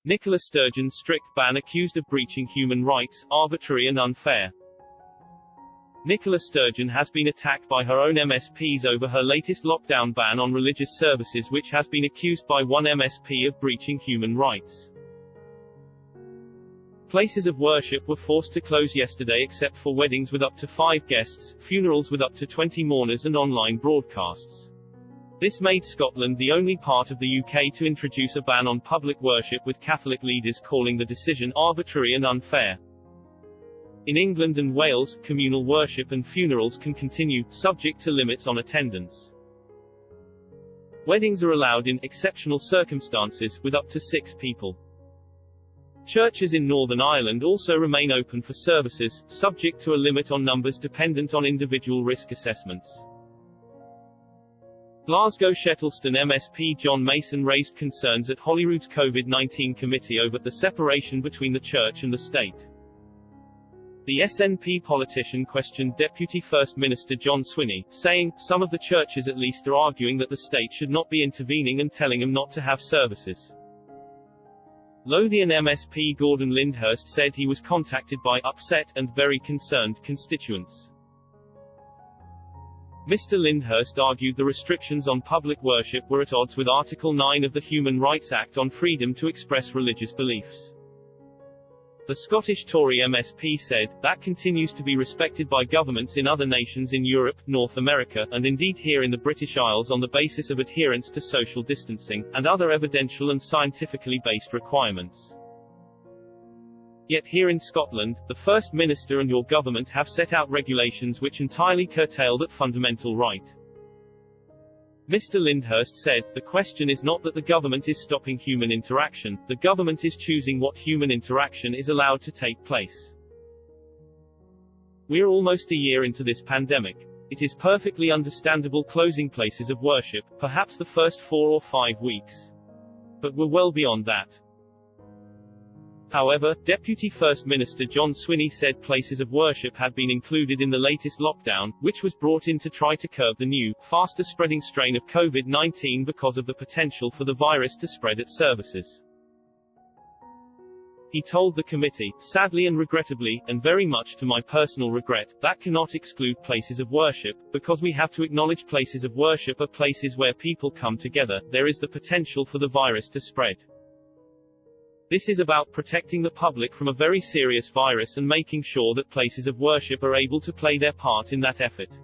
Nicola Sturgeon's strict ban accused of breaching human rights, arbitrary and unfair. Nicola Sturgeon has been attacked by her own MSPs over her latest lockdown ban on religious services, which has been accused by one MSP of breaching human rights. Places of worship were forced to close yesterday except for weddings with up to 5 guests, funerals with up to 20 mourners and online broadcasts. This made Scotland the only part of the UK to introduce a ban on public worship, with Catholic leaders calling the decision arbitrary and unfair. In England and Wales, communal worship and funerals can continue, subject to limits on attendance. Weddings are allowed in exceptional circumstances, with up to 6 people. Churches in Northern Ireland also remain open for services, subject to a limit on numbers dependent on individual risk assessments. Glasgow Shettleston MSP John Mason raised concerns at Holyrood's COVID-19 committee over the separation between the church and the state. The SNP politician questioned Deputy First Minister John Swinney, saying, "Some of the churches at least are arguing that the state should not be intervening and telling them not to have services." Lothian MSP Gordon Lyndhurst said he was contacted by upset and very concerned constituents. Mr. Lyndhurst argued the restrictions on public worship were at odds with Article 9 of the Human Rights Act on freedom to express religious beliefs. The Scottish Tory MSP said, "That continues to be respected by governments in other nations in Europe, North America, and indeed here in the British Isles on the basis of adherence to social distancing, and other evidential and scientifically based requirements. Yet here in Scotland, the First Minister and your government have set out regulations which entirely curtail that fundamental right." Mr. Lyndhurst said, "The question is not that the government is stopping human interaction, the government is choosing what human interaction is allowed to take place. We're almost a year into this pandemic. It is perfectly understandable closing places of worship, perhaps the first 4 or 5 weeks. But we're well beyond that." However, Deputy First Minister John Swinney said places of worship had been included in the latest lockdown, which was brought in to try to curb the new, faster-spreading strain of COVID-19 because of the potential for the virus to spread at services. He told the committee, "Sadly and regrettably, and very much to my personal regret, that cannot exclude places of worship, because we have to acknowledge places of worship are places where people come together. There is the potential for the virus to spread. This is about protecting the public from a very serious virus and making sure that places of worship are able to play their part in that effort."